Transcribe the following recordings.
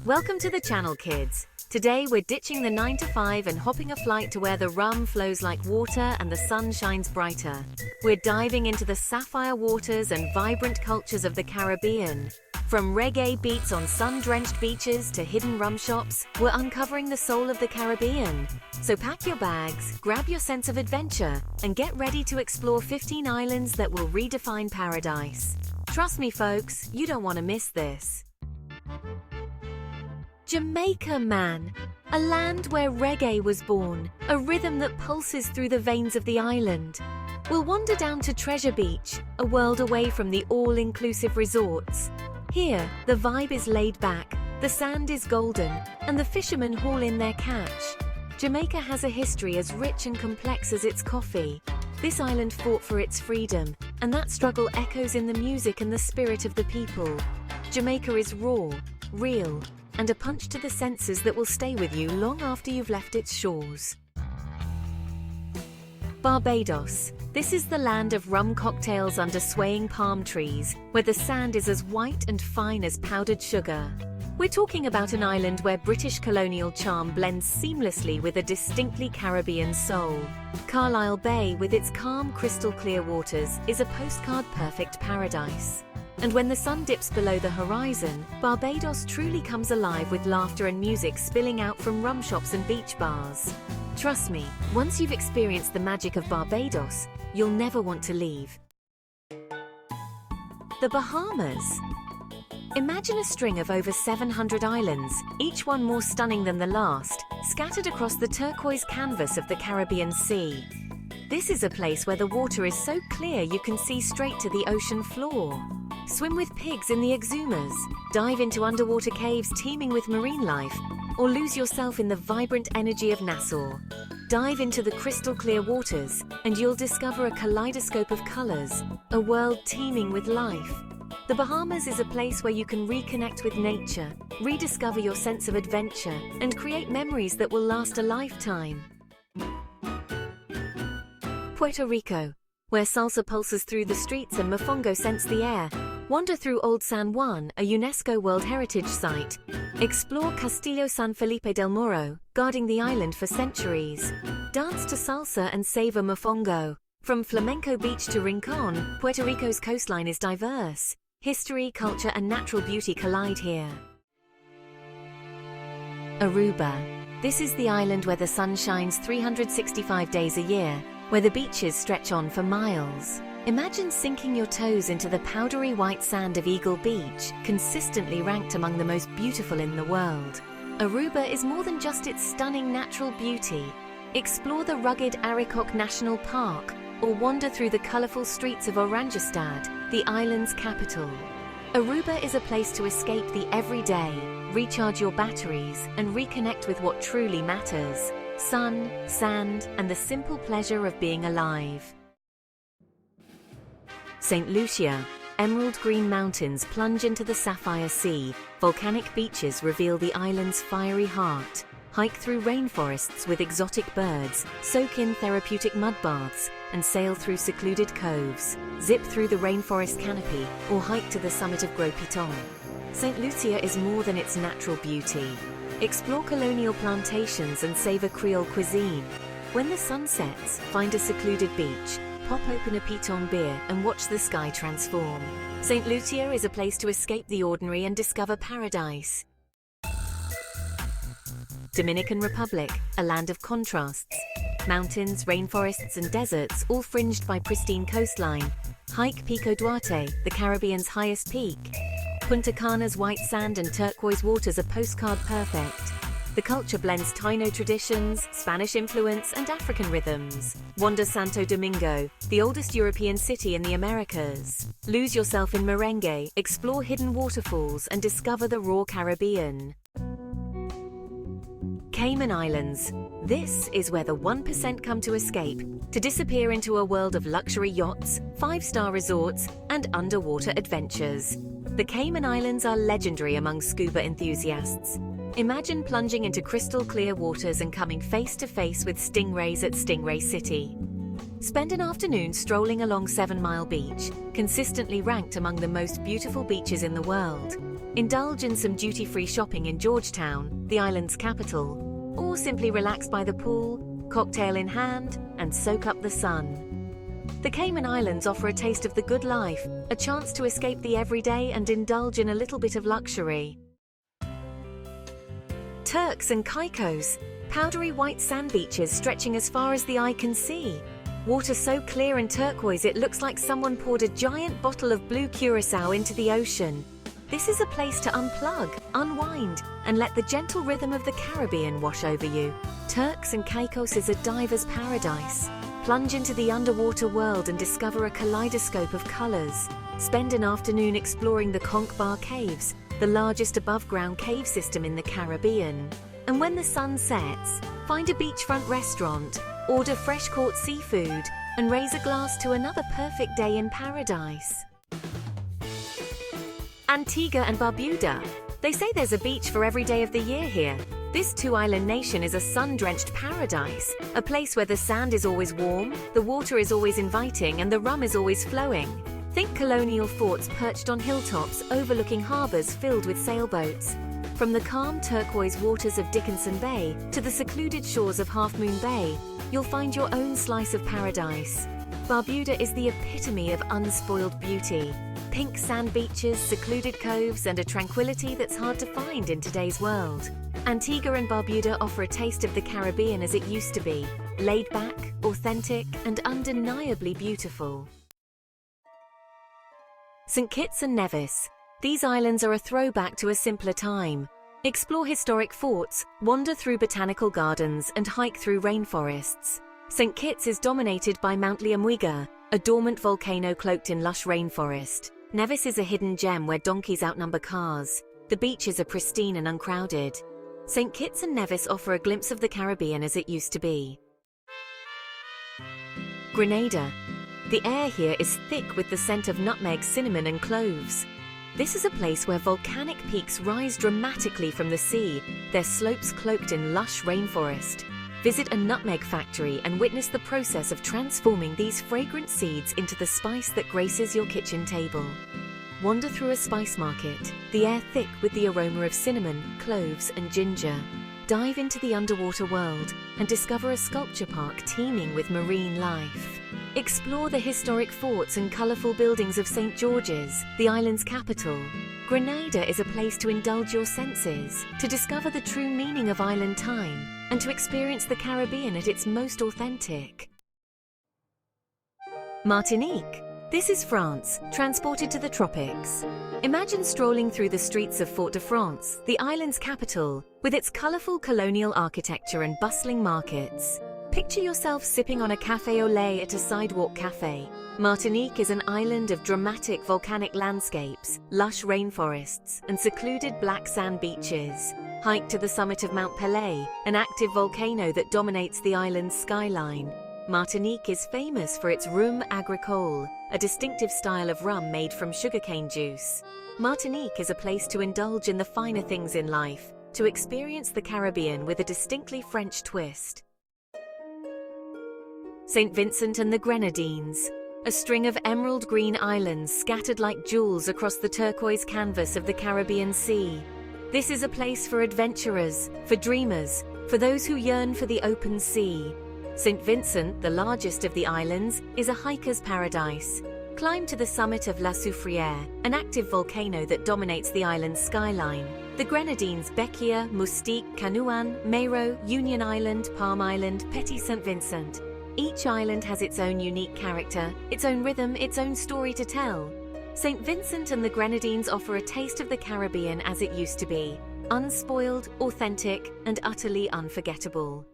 Welcome to the channel, kids. Today we're ditching the 9 to 5 and hopping a flight to where the rum flows like water and the sun shines brighter. We're diving into the sapphire waters and vibrant cultures of the Caribbean. From reggae beats on sun-drenched beaches to hidden rum shops, we're uncovering the soul of the Caribbean. So pack your bags, grab your sense of adventure, and get ready to explore 15 islands that will redefine paradise. Trust me, folks, you don't want to miss this. Jamaica, man. A land where reggae was born, a rhythm that pulses through the veins of the island. We'll wander down to Treasure Beach, a world away from the all-inclusive resorts. Here, the vibe is laid back, the sand is golden, and the fishermen haul in their catch. Jamaica has a history as rich and complex as its coffee. This island fought for its freedom, and that struggle echoes in the music and the spirit of the people. Jamaica is raw, real, and a punch to the senses that will stay with you long after you've left its shores. Barbados. This is the land of rum cocktails under swaying palm trees, where the sand is as white and fine as powdered sugar. We're talking about an island where British colonial charm blends seamlessly with a distinctly Caribbean soul. Carlisle Bay, with its calm, crystal-clear waters, is a postcard-perfect paradise. And when the sun dips below the horizon, Barbados truly comes alive with laughter and music spilling out from rum shops and beach bars. Trust me, once you've experienced the magic of Barbados, you'll never want to leave. The Bahamas. Imagine a string of over 700 islands, each one more stunning than the last, scattered across the turquoise canvas of the Caribbean Sea. This is a place where the water is so clear you can see straight to the ocean floor. Swim with pigs in the exumas, dive into underwater caves teeming with marine life, or lose yourself in the vibrant energy of Nassau. Dive into the crystal-clear waters, and you'll discover a kaleidoscope of colors, a world teeming with life. The Bahamas is a place where you can reconnect with nature, rediscover your sense of adventure, and create memories that will last a lifetime. Puerto Rico, where salsa pulses through the streets and mofongo scents the air. Wander through Old San Juan, a UNESCO World Heritage Site. Explore Castillo San Felipe del Morro, guarding the island for centuries. Dance to salsa and savor mofongo. From Flamenco Beach to Rincon, Puerto Rico's coastline is diverse. History, culture, and natural beauty collide here. Aruba. This is the island where the sun shines 365 days a year, where the beaches stretch on for miles. Imagine sinking your toes into the powdery white sand of Eagle Beach, consistently ranked among the most beautiful in the world. Aruba is more than just its stunning natural beauty. Explore the rugged Arikok National Park, or wander through the colourful streets of Oranjestad, the island's capital. Aruba is a place to escape the everyday, recharge your batteries, and reconnect with what truly matters: sun, sand, and the simple pleasure of being alive. St. Lucia. Emerald green mountains plunge into the sapphire sea, volcanic beaches reveal the island's fiery heart. Hike through rainforests with exotic birds, soak in therapeutic mud baths, and sail through secluded coves. Zip through the rainforest canopy, or hike to the summit of Gros Piton. St. Lucia is more than its natural beauty. Explore colonial plantations and savor Creole cuisine. When the sun sets, find a secluded beach, pop open a Piton beer and watch the sky transform. St. Lucia is a place to escape the ordinary and discover paradise. Dominican Republic, a land of contrasts. Mountains, rainforests, and deserts, all fringed by pristine coastline. Hike Pico Duarte, the Caribbean's highest peak. Punta Cana's white sand and turquoise waters are postcard perfect. The culture blends Taino traditions, Spanish influence, and African rhythms. Wander Santo Domingo, the oldest European city in the Americas. Lose yourself in merengue, explore hidden waterfalls, and discover the raw Caribbean. Cayman Islands. This is where the 1% come to escape, to disappear into a world of luxury yachts, 5-star resorts, and underwater adventures. The Cayman Islands are legendary among scuba enthusiasts. Imagine plunging into crystal-clear waters and coming face-to-face with stingrays at Stingray City. Spend an afternoon strolling along 7 Mile Beach, consistently ranked among the most beautiful beaches in the world. indulge in some duty-free shopping in Georgetown, the island's capital, or simply relax by the pool, cocktail in hand, and soak up the sun. The Cayman Islands offer a taste of the good life, a chance to escape the everyday and indulge in a little bit of luxury. Turks and Caicos, powdery white sand beaches stretching as far as the eye can see. Water so clear and turquoise it looks like someone poured a giant bottle of blue curacao into the ocean. This is a place to unplug, unwind, and let the gentle rhythm of the Caribbean wash over you. Turks and Caicos is a diver's paradise. Plunge into the underwater world and discover a kaleidoscope of colors. Spend an afternoon exploring the Conch Bar Caves, the largest above-ground cave system in the Caribbean. And when the sun sets, find a beachfront restaurant, order fresh-caught seafood, and raise a glass to another perfect day in paradise. Antigua and Barbuda. They say there's a beach for every day of the year here. This two-island nation is a sun-drenched paradise, a place where the sand is always warm, the water is always inviting, and the rum is always flowing. Think colonial forts perched on hilltops overlooking harbors filled with sailboats. From the calm turquoise waters of Dickinson Bay to the secluded shores of Half Moon Bay, you'll find your own slice of paradise. Barbuda is the epitome of unspoiled beauty. Pink sand beaches, secluded coves, and a tranquility that's hard to find in today's world. Antigua and Barbuda offer a taste of the Caribbean as it used to be, laid back, authentic, and undeniably beautiful. St. Kitts and Nevis. These islands are a throwback to a simpler time. Explore historic forts, wander through botanical gardens, and hike through rainforests. St. Kitts is dominated by Mount Liamuiga, a dormant volcano cloaked in lush rainforest. Nevis is a hidden gem where donkeys outnumber cars. The beaches are pristine and uncrowded. St. Kitts and Nevis offer a glimpse of the Caribbean as it used to be. Grenada. The air here is thick with the scent of nutmeg, cinnamon, and cloves. This is a place where volcanic peaks rise dramatically from the sea, their slopes cloaked in lush rainforest. Visit a nutmeg factory and witness the process of transforming these fragrant seeds into the spice that graces your kitchen table. Wander through a spice market, the air thick with the aroma of cinnamon, cloves, and ginger. Dive into the underwater world and discover a sculpture park teeming with marine life. Explore the historic forts and colourful buildings of St. George's, the island's capital. Grenada is a place to indulge your senses, to discover the true meaning of island time, and to experience the Caribbean at its most authentic. Martinique. This is France, transported to the tropics. Imagine strolling through the streets of Fort-de-France, the island's capital, with its colourful colonial architecture and bustling markets. Picture yourself sipping on a café au lait at a sidewalk cafe. Martinique is an island of dramatic volcanic landscapes, lush rainforests, and secluded black sand beaches. Hike to the summit of Mount Pelée, an active volcano that dominates the island's skyline. Martinique is famous for its rhum agricole, a distinctive style of rum made from sugarcane juice. Martinique is a place to indulge in the finer things in life, to experience the Caribbean with a distinctly French twist. St. Vincent and the Grenadines. A string of emerald green islands scattered like jewels across the turquoise canvas of the Caribbean Sea. This is a place for adventurers, for dreamers, for those who yearn for the open sea. St. Vincent, the largest of the islands, is a hiker's paradise. Climb to the summit of La Soufrière, an active volcano that dominates the island's skyline. The Grenadines Bequia, Moustique, Canouan, Mayro, Union Island, Palm Island, Petit St. Vincent. Each island has its own unique character, its own rhythm, its own story to tell. St. Vincent and the Grenadines offer a taste of the Caribbean as it used to be, unspoiled, authentic, and utterly unforgettable.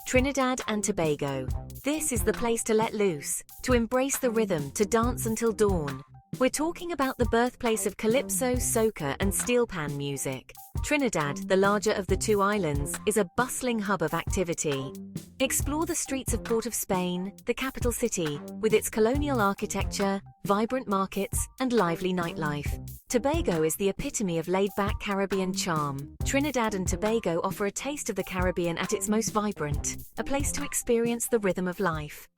Trinidad and Tobago. This is the place to let loose, to embrace the rhythm, to dance until dawn. We're talking about the birthplace of calypso, soca, and steel pan music. Trinidad, the larger of the two islands, is a bustling hub of activity. Explore the streets of Port of Spain, the capital city, with its colonial architecture, vibrant markets, and lively nightlife. Tobago is the epitome of laid-back Caribbean charm. Trinidad and Tobago offer a taste of the Caribbean at its most vibrant, a place to experience the rhythm of life.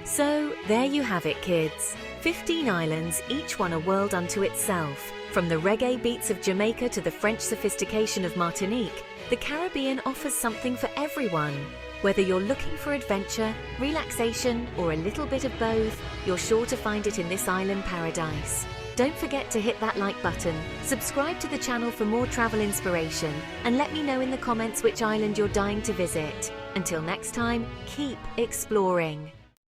So, there you have it, kids. 15 islands, each one a world unto itself. From the reggae beats of Jamaica to the French sophistication of Martinique, the Caribbean offers something for everyone. Whether you're looking for adventure, relaxation, or a little bit of both, you're sure to find it in this island paradise. Don't forget to hit that like button, subscribe to the channel for more travel inspiration, and let me know in the comments which island you're dying to visit. Until next time, keep exploring.